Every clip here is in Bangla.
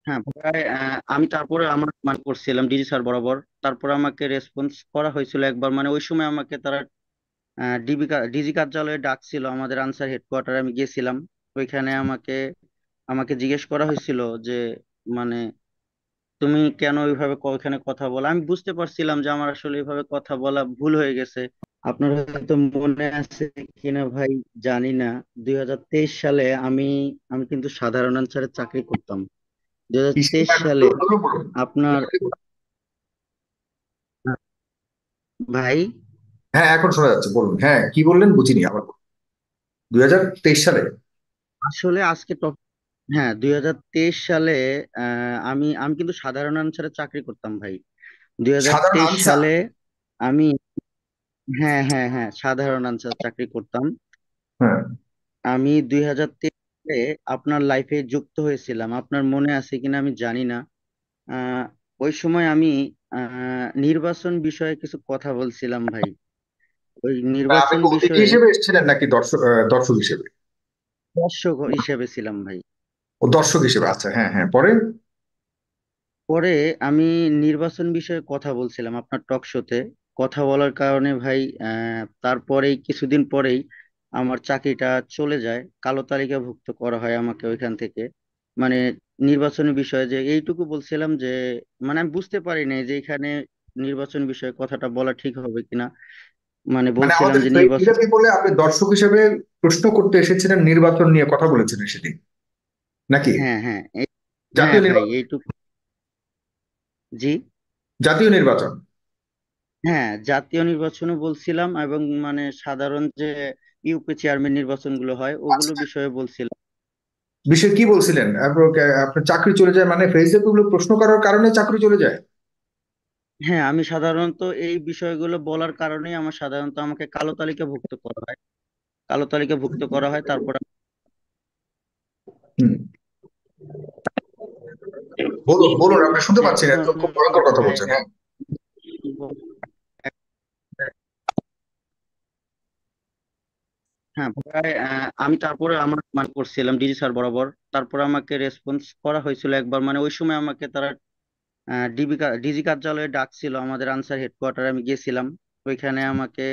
হ্যাঁ প্রায় আমি তারপরে আমার মানে করছিলাম ডিজি স্যার বরাবর। তারপরে আমাকে রেসপন্স করা হয়েছিল একবার, মানে ওই সময় আমাকে তারা ডিজি কার্যালয়ে ডাকছিল আমাদের আনসার হেডকোয়ার্টারে, আমি গেছিলাম। ওইখানে আমাকে আমাকে জিজ্ঞেস করা হয়েছিল যে মানে তুমি কেন ওইভাবে ওইখানে কথা বলা। আমি বুঝতে পারছিলাম যে আমার আসলে এইভাবে কথা বলা ভুল হয়ে গেছে। আপনার হয়তো মনে আছে কিনা ভাই জানি না, 2023 সালে আমি আমি কিন্তু সাধারণ আনসারে চাকরি করতাম। দুই হাজার কিসে তেইশ সালে বলুন। আপনার ভাই হ্যাঁ, এখন শোনা যাচ্ছে, বলুন। হ্যাঁ, কি বললেন বুঝিনি আবার বলুন। 2023 সালে? আসলে আজকে হ্যাঁ 2023 সালে আমি আমি কিন্তু সাধারণ আনসারে চাকরি করতাম ভাই। দুই হাজার সাধারণ তেইশ আনসার? সালে আমি হ্যাঁ হ্যাঁ হ্যাঁ সাধারণ আনসার চাকরি করতাম। হ্যাঁ। আমি 2023 সালে আপনার লাইফে যুক্ত হয়েছিলাম, আপনার মনে আছে কিনা আমি জানি না। আহ, ওই সময় আমি নির্বাচন বিষয়ে কিছু কথা বলছিলাম ভাই। ওই তা আপনি নির্বাচন কি অতিথি বিষয়ে হিসেবে এসেছিলেন নাকি দর্শক, দর্শক হিসেবে? দর্শক হিসেবে ছিলাম ভাই। ও, দর্শক হিসেবে, আচ্ছা। হ্যাঁ হ্যাঁ, পরে? পরে আমি নির্বাচন বিষয়ে কথা বলছিলাম আপনার টক শোতে। কথা বলার কারণে ভাই তারপরেই কিছুদিন পরেই আমার চাকরিটা চলে যায়, কালো তালিকাভুক্ত করা হয় আমাকে ওইখান থেকে। মানে নির্বাচনী বিষয়ে যে এইটুকু বলছিলাম যে মানে আমি বুঝতে পারি নাই যে এখানে নির্বাচন বিষয়ে কথাটা বলা ঠিক হবে কিনা। মানে মানে বলছিলাম আমাদের যে নির্বাচন। ফেসবুকে বলে আপনি দর্শক হিসেবে প্রশ্ন করতে এসেছিলেন, নির্বাচন নিয়ে কথা বলেছিলেন সেদিন নাকি? হ্যাঁ হ্যাঁ হ্যাঁ জাতীয় ভাই নির্বাচন? এইটুকু। জি। জাতীয় নির্বাচন? হ্যাঁ জাতীয় নির্বাচনও বলছিলাম, এবং মানে সাধারণ যে ইউপি চেয়ারম্যান নির্বাচনগুলো হয় ওগুলো আচ্ছা, বিষয়ে বলছিলাম। বিষয়ে কি বলছিলেন? আপনার চাকরি চলে যায় মানে ফেসবুকে গুলো প্রশ্ন করার কারণে চাকরি চলে যায়? হ্যাঁ আমি সাধারণত এই বিষয়গুলো বলার কারণেই আমার সাধারণত আমাকে কালো তালিকাভুক্ত করা হয়। কালো তালিকাভুক্ত করা হয় তারপর হুম। বলুন বলুন, আপনি শুনতে পাচ্ছেন, এত এখন খুব ভয়ঙ্কর কথা ভাই বলছেন। হ্যাঁ। হ্যাঁ প্রায় আমি তারপরে আমার মানে করছিলাম ডিজি স্যার বরাবর। তারপরে আমাকে রেসপন্স করা হয়েছিল একবার, মানে ওই সময় আমাকে তারা ডিজি কার্যালয়ে ডাকছিল আমাদের আনসার হেডকোয়ার্টারে, আমি গেছিলাম। ওইখানে আমাকে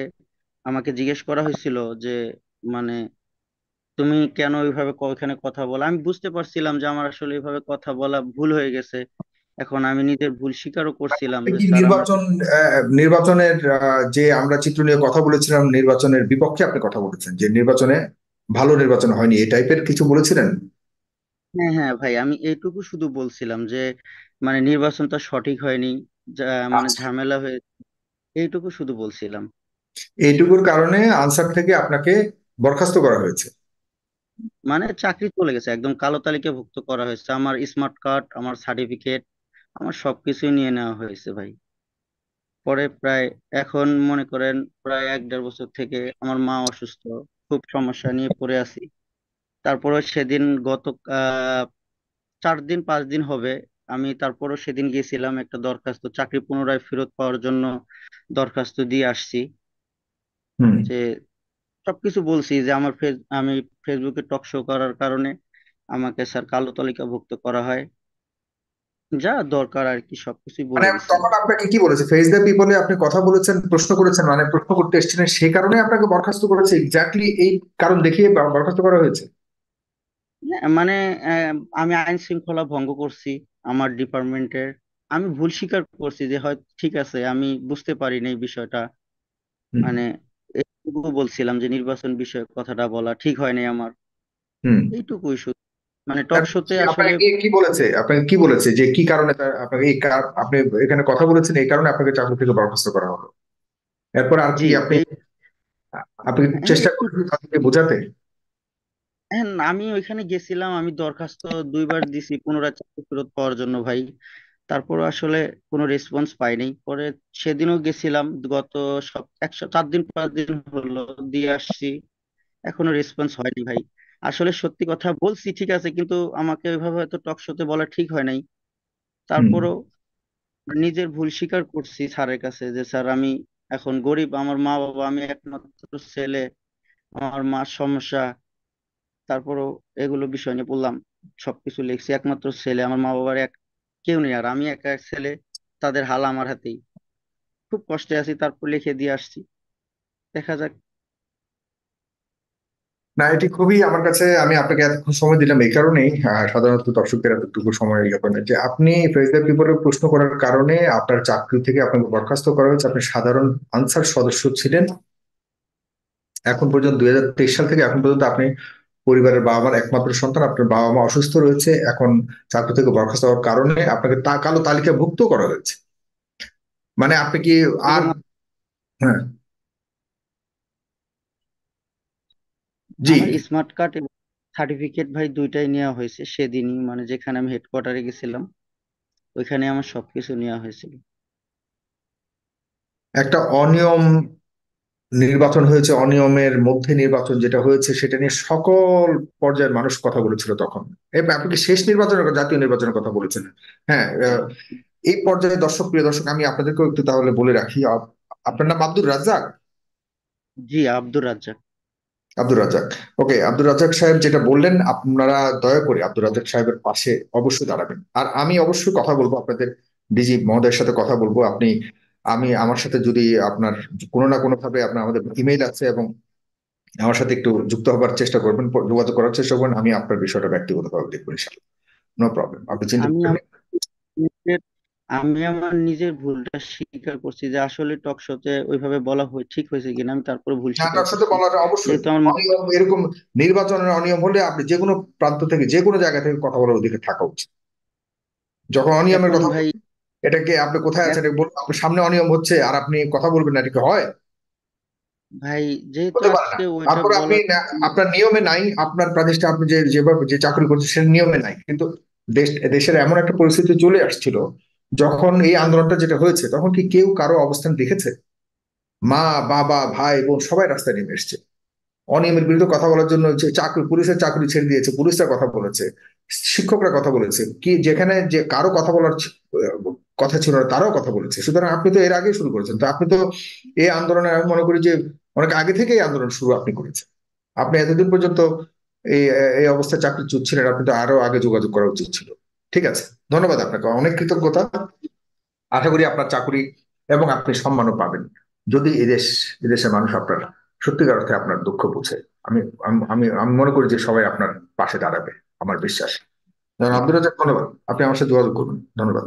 আমাকে জিজ্ঞেস করা হয়েছিল যে মানে তুমি কেন ওইভাবে ওইখানে কথা বলা। আমি বুঝতে পারছিলাম যে আমার আসলে এইভাবে কথা বলা ভুল হয়ে গেছে। এখন আমি নিজের ভুল স্বীকারও করছিলাম আপনি যে কি স্যার আমার। নির্বাচনের যে আমরা চিত্র নিয়ে কথা বলেছিলাম, নির্বাচনের বিপক্ষে আপনি কথা বলেছেন, যে নির্বাচনে ভালো নির্বাচন হয়নি এই টাইপের কিছু বলেছিলেন? হ্যাঁ হ্যাঁ ভাই আমি এইটুকু শুধু বলছিলাম যে মানে নির্বাচনটা সঠিক হয়নি, যা মানে আচ্ছা। ঝামেলা হয়ে, এইটুকু শুধু বলছিলাম। এইটুকুর কারণে আনসার থেকে আপনাকে বরখাস্ত করা হয়েছে? মানে চাকরি চলে গেছে, একদম কালো তালিকাভুক্ত করা হয়েছে, আমার স্মার্ট কার্ড আমার সার্টিফিকেট আমার সবকিছুই নিয়ে নেওয়া হয়েছে ভাই। পরে প্রায় এখন মনে করেন প্রায় 1-1.5 বছর থেকে আমার মা অসুস্থ, খুব সমস্যা নিয়ে পড়ে আছি। তারপরে সেদিন গত আহ 4-5 দিন হবে, আমি তারপরও সেদিন গিয়েছিলাম একটা দরখাস্ত চাকরি পুনরায় ফেরত পাওয়ার জন্য দরখাস্ত দিয়ে আসছি। হুম। যে সবকিছু বলছি যে আমার আমি ফেসবুকে টক শো করার কারণে আমাকে স্যার কালো তালিকাভুক্ত করা হয়, যা দরকার আর কি সবকিছুই মানে বলে দিছি। তখন আপনাকে কি বলেছে? ফেস দ্য পিপলে আপনি কথা বলেছেন, প্রশ্ন করেছেন, মানে প্রশ্ন করতে এসেছিলেন, সেই কারণে আপনাকে বরখাস্ত করেছে? এক্স্যাক্টলি এই কারণ দেখিয়ে বরখাস্ত করা হয়েছে? হ্যাঁ, মানে আমি আইন শৃঙ্খলা ভঙ্গ করছি আমার ডিপার্টমেন্টের। আমি ভুল স্বীকার করছি যে হয় ঠিক আছে আমি বুঝতে পারিনি এই বিষয়টা। হুম। মানে এইটুকু বলছিলাম যে নির্বাচন বিষয়ে কথাটা বলা ঠিক হয়নি আমার, হুম। এইটুকুই শুধু। মানে টক তারপর শোতে আপনাকে আসলে কি বলেছে? আপনাকে কি বলেছে যে কি কারণে আপনাকে আপনি এখানে কথা বলেছেন এই কারণে আপনাকে চাকরি থেকে বরখাস্ত করা হলো? এরপর আর জি কি আপনি এই আপনি হ্যাঁ চেষ্টা একটু করেন তাদেরকে বোঝাতে? হ্যাঁ আমি ওইখানে গেছিলাম, আমি দরখাস্ত 2বার দিছি পুনরায় চাকরি ফেরত পাওয়ার জন্য ভাই। তারপর আসলে কোনো রেসপন্স পাইনি। পরে সেদিনও গেছিলাম গত 4-5 দিন হলো দিয়ে আসছি, এখনো রেসপন্স হয়নি ভাই। আসলে সত্যি কথা বলছি ঠিক আছে, কিন্তু আমাকে ওইভাবে হয়তো টক শোতে বলা ঠিক হয় নাই। হুম। তারপরও নিজের ভুল স্বীকার করছি স্যারের কাছে যে স্যার আমি এখন গরিব, আমার মা বাবা, আমি একমাত্র ছেলে, আমার মার সমস্যা, তারপরও এগুলো বিষয় নিয়ে পড়লাম, সবকিছু লিখছি। একমাত্র ছেলে, আমার মা বাবার কেউ নেই, আর আমি একা এক ছেলে, তাদের হাল আমার হাতেই। খুব কষ্টে আছি, তারপর লিখে দিয়ে আসছি। দেখা যাক। না, এটি খুবই আমার কাছে, আমি আপনাকে এতক্ষণ সময় দিলাম এই কারণেই, সাধারণত দর্শকদের এতটুকু সময় ইয়ে করে না, যে আপনি ফেস দ্য পেপারে প্রশ্ন করার কারণে আপনার চাকরি থেকে আপনাকে বরখাস্ত করা হয়েছে। আপনি সাধারণ আনসার সদস্য ছিলেন এখন পর্যন্ত, 2023 সাল থেকে এখন পর্যন্ত আপনি পরিবারের বাবা মার একমাত্র সন্তান। আপনার বাবা মা অসুস্থ রয়েছে এখন, চাকরি থেকে বরখাস্ত হওয়ার কারণে আপনাকে কালো তালিকাভুক্ত করা হয়েছে। মানে আপনি কি আর, এবং হ্যাঁ, জি, আমার স্মার্ট কার্ড এবং সার্টিফিকেট ভাই দুইটাই নেওয়া হয়েছে সেদিনই, মানে যেখানে আমি হেডকোয়ার্টারে গেছিলাম ওইখানে আমার সবকিছু নেওয়া হয়েছিল। একটা অনিয়ম নির্বাচন হয়েছে, অনিয়মের মধ্যে নির্বাচন যেটা হয়েছে সেটা নিয়ে সকল পর্যায়ের মানুষ কথা বলেছিল তখন। আপনি কি শেষ নির্বাচনের জাতীয় নির্বাচনের কথা বলেছেন? হ্যাঁ, এই পর্যায়ে দর্শক, প্রিয় দর্শক, আমি আপনাদেরকেও একটু তাহলে বলে রাখি, আপনার নাম আব্দুর রাজ্জাক? জি, আব্দুর রাজ্জাক। আব্দুর রাজ্জাক, ওকে। আব্দুর রাজ্জাক সাহেব যেটা বললেন, আপনারা দয়া করে আব্দুর রাজ্জাক সাহেবের পাশে অবশ্যই দাঁড়াবেন। আর আমি অবশ্যই কথা বলবো আপনাদের ডিজি মহোদয়ের সাথে, কথা বলবো। আমার সাথে যদি আপনার কোনো না কোনো ভাবে আপনার, আমাদের ইমেইল আছে, এবং আমার সাথে একটু যুক্ত হবার চেষ্টা করবেন, যোগাযোগ করার চেষ্টা করবেন, আমি আপনার বিষয়টা ব্যক্তিগতভাবে দেখবো ইনশাল্লাহ। নো প্রবলেম, আপনি চিন্তা আমি করবেন না। আমার নিজের আমি আমার নিজের ভুলটা স্বীকার করছি, যে আসলে টক শোতে ওইভাবে বলা ঠিক হয়েছে কিনা, আমি তারপরে ভুল হ্যাঁ, স্বীকার তার সাথে করছি। বলাটা অবশ্যই যেহেতু আমার অনিয়ম, এরকম নির্বাচনের অনিয়ম হলে আপনি যে কোনো প্রান্ত থেকে, যে কোনো জায়গা থেকে কথা বলার অধিকার থাকা উচিত। যখন অনিয়মের এখন কথা ভাই, বলবেন, এটাকে আপনি কোথায় আছেন বলুন, আপনার সামনে অনিয়ম হচ্ছে আর আপনি কথা বলবেন না, এটা কি হয়? ভাই যেহেতু হতে পারে না। আজকে ওইটা তারপরে আপনি বলা, আপনার নিয়মে নাই, আপনার প্রতিষ্ঠান, আপনি যেভাবে যে চাকরি করছেন সেটা নিয়মে নাই, কিন্তু দেশের এমন একটা পরিস্থিতি চলে আসছিল যখন এই আন্দোলনটা যেটা হয়েছে, তখন কি কেউ কারো অবস্থান দেখেছে? মা, বাবা, ভাই, বোন সবাই রাস্তায় নেমে এসছে অনিয়মের বিরুদ্ধে কথা বলার জন্য। যে চাকরি, পুলিশের চাকরি ছেড়ে দিয়েছে, পুলিশরা কথা বলেছে, শিক্ষকরা কথা বলেছে, কি যেখানে যে কারো কথা বলার কথা ছিল না তারাও কথা বলেছে। সুতরাং আপনি তো এর আগে শুরু করেছেন, তো আপনি তো এই আন্দোলনে, আমি মনে করি যে অনেক আগে থেকে এই আন্দোলন শুরু আপনি করেছেন। আপনি এতদিন পর্যন্ত এই এই অবস্থায় চাকরিচ্যুত ছিলেন, আপনি তো আরো আগে যোগাযোগ করা উচিত ছিল। ঠিক আছে, ধন্যবাদ আপনাকে, অনেক কৃতজ্ঞতা। আশা করি আপনার চাকরি এবং আপনি সম্মানও পাবেন, যদি এদেশের মানুষ আপনার সত্যিকার অর্থে আপনার দুঃখ বুঝে। আমি আমি আমি আমি মনে করি যে সবাই আপনার পাশে দাঁড়াবে, আমার বিশ্বাস। জনাব আব্দুল রাজাক, ধন্যবাদ। আপনি আমার সাথে যোগাযোগ করবেন, ধন্যবাদ।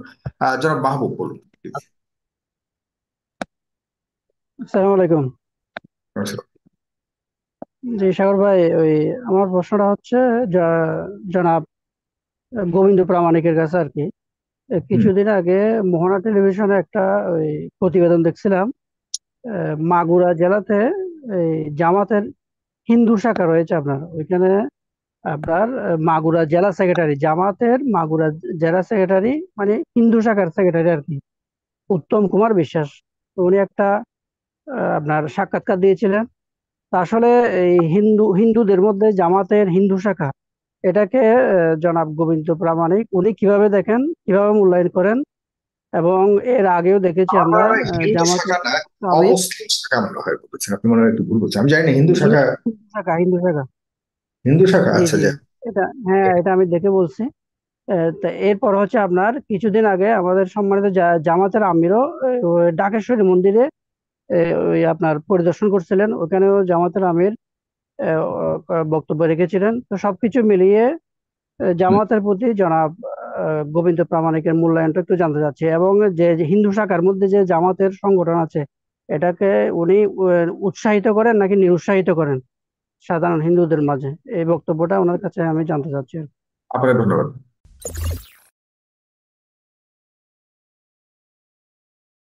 জনাব মাহবুব বলুন প্লিজ। আসসালামু আলাইকুম। জি সাগর ভাই, ওই আমার প্রশ্নটা হচ্ছে জনাব গোবিন্দ প্রামাণিকের কাছে আর কি। হুম। কিছুদিন আগে মোহনা টেলিভিশনে একটা ওই প্রতিবেদন দেখছিলাম। মাগুরা জেলাতে এই জামাতের হিন্দু শাখা রয়েছে আপনার ওইখানে। আপনার মাগুরা জেলা সেক্রেটারি, জামাতের মাগুরা জেলা সেক্রেটারি, মানে হিন্দু শাখার সেক্রেটারি আর কি, উত্তম কুমার বিশ্বাস। তো উনি একটা আপনার সাক্ষাৎকার দিয়েছিলেন। তা আসলে এই হিন্দুদের মধ্যে জামাতের হিন্দু শাখা, এটাকে জনাব গোবিন্দ প্রামাণিক উনি কিভাবে দেখেন, কিভাবে মূল্যায়ন করেন? এবং এর আগেও দেখেছি আমার আমরা মনে হয় হিন্দু জামাতের শাখা না, আমির, অমুসলিম শাখা মনে হয় বলেছেন আপনি, মনে হয় একটু ভুল বলছেন, আমি জানি না হিন্দু শাখা। হিন্দু শাখা। হিন্দু শাখা, জি আচ্ছা, জি, যে এটা হ্যাঁ, এটা আমি দেখে বলছি। তা এরপর হচ্ছে আপনার কিছুদিন আগে আমাদের সম্মানিত জামাতের আমিরও ওই ডাকেশ্বরী মন্দিরে ওই আপনার পরিদর্শন করছিলেন, ওখানেও জামাতের আমির বক্তব্য রেখেছিলেন। তো সবকিছু মিলিয়ে জামাতের প্রতি জনাব গোবিন্দ প্রামাণিকের মূল্যায়নটা একটু জানতে চাচ্ছি, এবং যে হিন্দু শাখার মধ্যে যে জামাতের সংগঠন আছে, এটাকে উনি উৎসাহিত করেন নাকি নিরুৎসাহিত করেন সাধারণ হিন্দুদের মাঝে? এই বক্তব্যটা ওনার কাছে আমি জানতে চাচ্ছি। আপনাকে ধন্যবাদ।